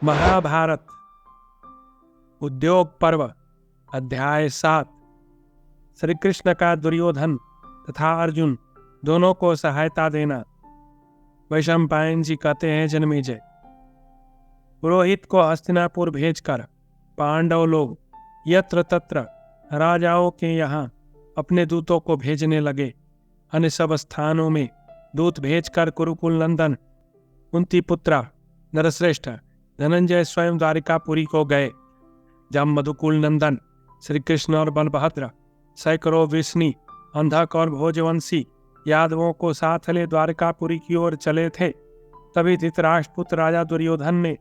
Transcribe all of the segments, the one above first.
महाभारत उद्योग पर्व अध्याय 7। श्री कृष्ण का दुर्योधन तथा अर्जुन दोनों को सहायता देना। वैशंपायन जी कहते हैं, जन्मेजय, पुरोहित को हस्तिनापुर भेजकर पांडव लोग यत्र तत्र राजाओं के यहाँ अपने दूतों को भेजने लगे। अन्य सब स्थानों में दूत भेजकर कुरुकुल नंदन कुंती पुत्र नरश्रेष्ठ धनंजय स्वयं द्वारिकापुरी को गए। जब मधुकुल नंदन श्री कृष्ण और बलभद्र सैकड़ों वृष्णि अंधक और भोजवंशी यादवों को साथ ले द्वारकापुरी की ओर चले थे, तभी धृतराष्ट्र पुत्र राजा दुर्योधन ने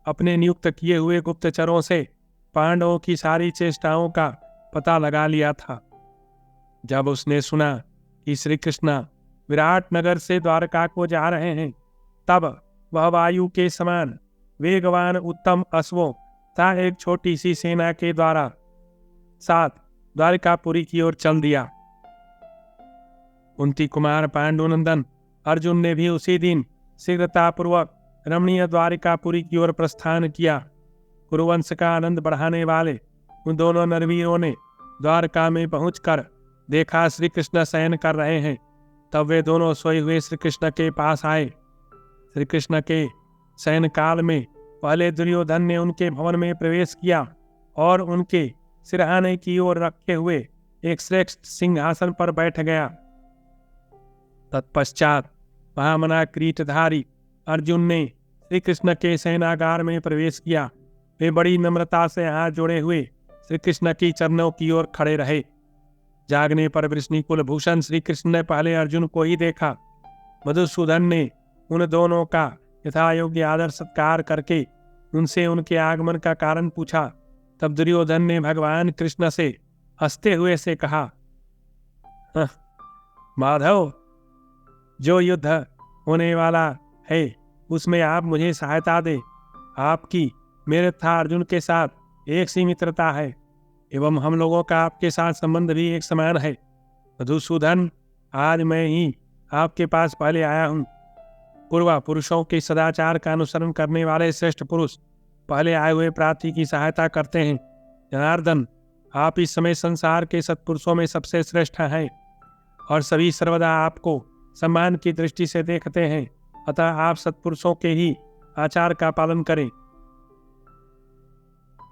अपने नियुक्त किए हुए गुप्तचरों से पांडवों की सारी चेष्टाओं का पता लगा लिया था। जब उसने सुना कि श्री कृष्ण विराट नगर से द्वारका को जा रहे हैं, तब वह वायु के समान वेगवान उत्तम अश्वों तथा एक छोटी सी सेना के द्वारा साथ द्वारकापुरी की ओर चल दिया। कुंती कुमार पांडुनंदन अर्जुन ने भी उसी दिन शीघ्रतापूर्वक रमणीय द्वारिकापुरी की ओर प्रस्थान किया। कुरुवंश का आनंद बढ़ाने वाले उन दोनों नरवीरों ने द्वारका में पहुंचकर देखा श्री कृष्ण शयन कर रहे हैं। तब वे दोनों सोए हुए श्री कृष्ण के पास आए। श्री कृष्ण के शयन काल में पहले दुर्योधन ने उनके भवन में प्रवेश किया और उनके सिरहाने की ओर रखे हुए एक श्रेष्ठ सिंहासन पर बैठ गया। तत्पश्चात महामना किरीटधारी अर्जुन ने श्री कृष्ण के शयनागार में प्रवेश किया। वे बड़ी नम्रता से हाथ जोड़े हुए श्री कृष्ण की चरणों की ओर खड़े रहे। जागने पर वृष्णि कुलभूषण श्री कृष्ण ने पहले अर्जुन को ही देखा। मधुसूदन ने उन दोनों का यथायोग्य आदर सत्कार करके उनसे उनके आगमन का कारण पूछा। तब दुर्योधन ने भगवान कृष्ण से हंसते हुए से कहा, माधव, जो युद्ध होने वाला है उसमें आप मुझे सहायता दे। आपकी मेरे तथा अर्जुन के साथ एक सी मित्रता है एवं हम लोगों का आपके साथ संबंध भी एक समान है। मधुसूदन, आज मैं ही आपके पास पहले आया हूँ। पूर्वा पुरुषों के सदाचार का अनुसरण करने वाले श्रेष्ठ पुरुष पहले आए हुए प्रार्थी की सहायता करते हैं। जनार्दन, आप इस समय संसार के सत्पुरुषों में सबसे श्रेष्ठ हैं और सभी सर्वदा आपको सम्मान की दृष्टि से देखते हैं। अतः आप सत्पुरुषों के ही आचार का पालन करें।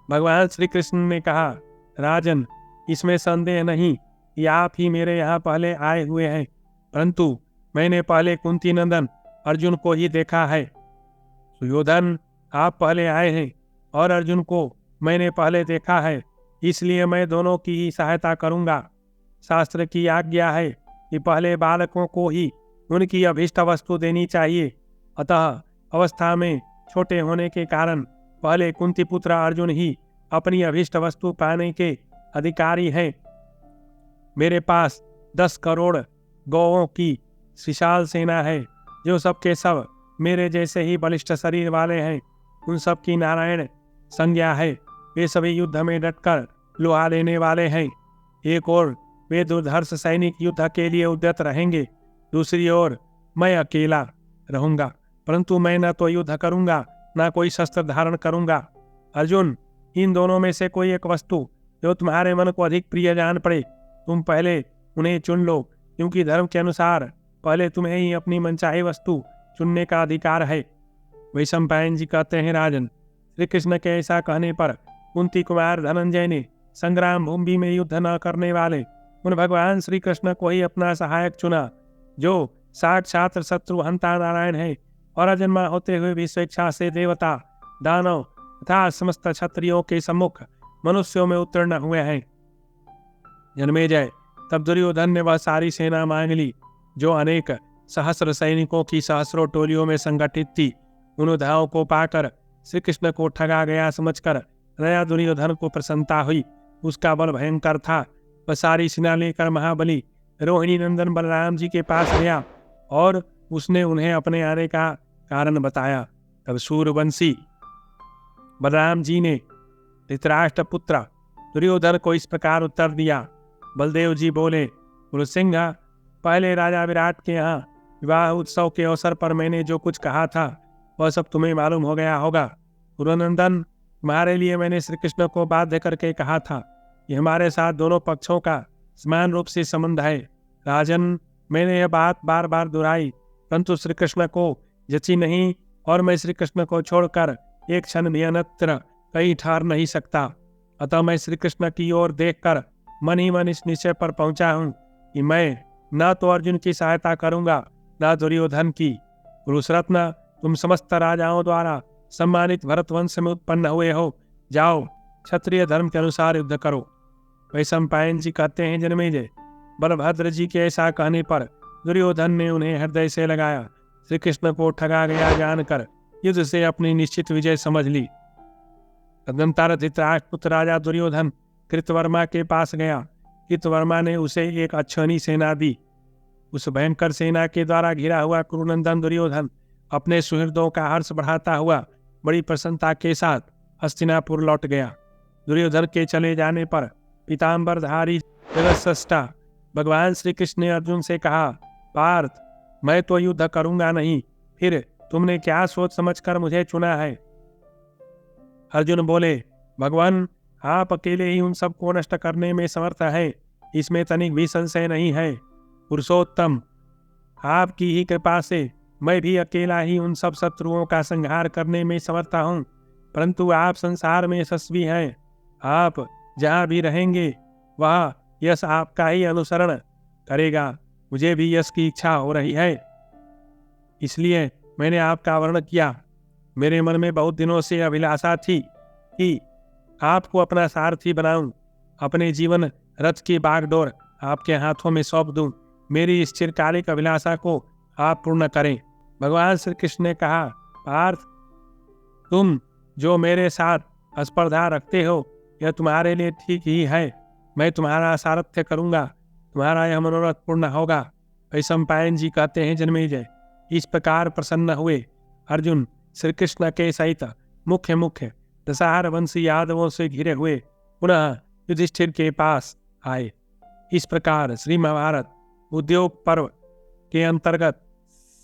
भगवान श्री कृष्ण ने कहा, राजन, इसमें संदेह नहीं कि आप ही मेरे यहाँ पहले आए हुए हैं, परंतु मैंने पहले कुंती नंदन अर्जुन को ही देखा है। सुयोधन, आप पहले आए हैं और अर्जुन को मैंने पहले देखा है, इसलिए मैं दोनों की ही सहायता करूंगा। शास्त्र की आज्ञा है कि पहले बालकों को ही उनकी अभीष्ट वस्तु देनी चाहिए। अतः अवस्था में छोटे होने के कारण पहले कुंती पुत्र अर्जुन ही अपनी अभीष्ट वस्तु पाने के अधिकारी हैं। मेरे पास 10 करोड़ गौओं की विशाल सेना है, जो सबके सब मेरे जैसे ही बलिष्ठ शरीर वाले हैं। उन सब की नारायण संज्ञा है। वे सभी युद्ध में डटकर लोहा लेने वाले हैं। एक ओर वे दुर्धर्ष सैनिक युद्ध के लिए उद्यत रहेंगे, दूसरी ओर मैं अकेला रहूंगा, परंतु मैं न तो युद्ध करूंगा न कोई शस्त्र धारण करूंगा। अर्जुन, इन दोनों में से कोई एक वस्तु जो तुम्हारे मन को अधिक प्रिय जान पड़े, तुम पहले उन्हें चुन लो, क्योंकि धर्म के अनुसार पहले तुम्हें ही अपनी मनचाही वस्तु चुनने का अधिकार है। वैशंपायन जी कहते हैं, राजन, श्री कृष्ण के ऐसा कहने पर कुंती कुमार धनंजय ने संग्राम भूमि में युद्ध न करने वाले उन भगवान श्री कृष्ण को ही अपना सहायक चुना, जो साक्षात शत्रु हंता नारायण है और अजन्मा होते हुए भी स्वेच्छा से देवता, दानव तथा समस्त क्षत्रियों के सम्मुख मनुष्यों में उत्तीर्ण हुए हैं। जन्मेजय, तब दुर्योधन ने वह सारी सेना मांग ली जो अनेक सहस्र सैनिकों की सहस्रों टोलियों में संगठित थी। उन उधाओं को पाकर श्री कृष्ण को ठगा गया समझकर नया दुर्योधन को प्रसन्नता हुई। उसका बल भयंकर था। वह सारी सेना लेकर महाबली रोहिणी नंदन बलराम जी के पास गया और उसने उन्हें अपने आने का कारण बताया। तब सूर्यवंशी बलराम जी ने धृतराष्ट्र पुत्र दुर्योधन को इस प्रकार उत्तर दिया। बलदेव जी बोले, गुरुसिंह, पहले राजा विराट के यहाँ विवाह उत्सव के अवसर पर मैंने जो कुछ कहा था वह सब तुम्हें मालूम हो गया होगा। गुरुनंदन, तुम्हारे लिए मैंने श्री कृष्ण को बाध्य करके कहा था कि हमारे साथ दोनों पक्षों का समान रूप से संबंध है। राजन, मैंने यह बात बार बार दोहराई, परंतु श्री कृष्ण को जची नहीं और मैं श्री कृष्ण को छोड़कर एक क्षण भी अन्यत्र कहीं ठहर नहीं सकता। अतः मैं श्री कृष्ण की ओर देखकर मन ही मन इस निश्चय पर पहुंचा हूँ कि मैं न तो अर्जुन की सहायता करूंगा न दुर्योधन की। पुरुषरत्न, तुम समस्त राजाओं द्वारा सम्मानित भरत वंश में उत्पन्न हुए हो, जाओ क्षत्रिय धर्म के अनुसार युद्ध करो। वैशंपायन जी कहते हैं, जन्मेजय, बलभद्र जी के ऐसा कहने पर दुर्योधन ने उन्हें हृदय से लगाया। श्री कृष्ण को ठगा गया जानकर युद्ध से अपनी निश्चित विजय समझ ली। तदनंतर धृतराष्ट्र पुत्र राजा दुर्योधन कृतवर्मा के पास गया। कृतवर्मा ने उसे एक अच्छी सेना दी। उस भयंकर सेना के द्वारा घिरा हुआ कुरुनंदन दुर्योधन अपने सुहृदों का हर्ष बढ़ाता हुआ बड़ी प्रसन्नता के साथ हस्तिनापुर लौट गया। दुर्योधन के चले जाने पर पीताम्बरधारी जगतस्रष्टा भगवान श्री कृष्ण ने अर्जुन से कहा, पार्थ, मैं तो युद्ध करूंगा नहीं, फिर तुमने क्या सोच समझकर मुझे चुना है? अर्जुन बोले, भगवान, आप अकेले ही उन सबको नष्ट करने में समर्थ हैं, इसमें तनिक भी संशय नहीं है। पुरुषोत्तम, आपकी ही कृपा से मैं भी अकेला ही उन सब शत्रुओं का संहार करने में समर्थ हूँ, परंतु आप संसार में यशस्वी हैं। आप जहाँ भी रहेंगे वह यश आपका ही अनुसरण करेगा। मुझे भी यश की इच्छा हो रही है, इसलिए मैंने आपका वर्ण किया। मेरे मन में बहुत दिनों से अभिलाषा थी कि आपको अपना सारथी बनाऊं, अपने जीवन रथ की बागडोर आपके हाथों में सौंप दूं। मेरी इस चिरकालिक अभिलाषा को आप पूर्ण करें। भगवान श्री कृष्ण ने कहा, पार्थ, तुम जो मेरे साथ स्पर्धा रखते हो यह तुम्हारे लिए ठीक ही है। मैं तुम्हारा सारथ्य करूंगा, तुम्हारा यह मनोरथ पूर्ण होगा। वैशंपायन जी कहते हैं, जन्मेजय, इस प्रकार प्रसन्न हुए अर्जुन श्री कृष्ण के सहित मुख्य मुख्य दशहर वंशी यादवों से घिरे हुए पुनः युधिष्ठिर के पास आए। इस प्रकार श्री महाभारत उद्योग पर्व के अंतर्गत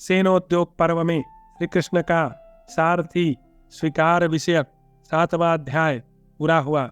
सेनोद्योग पर्व में श्री कृष्ण का सारथी स्वीकार विषयक 7वां अध्याय पूरा हुआ।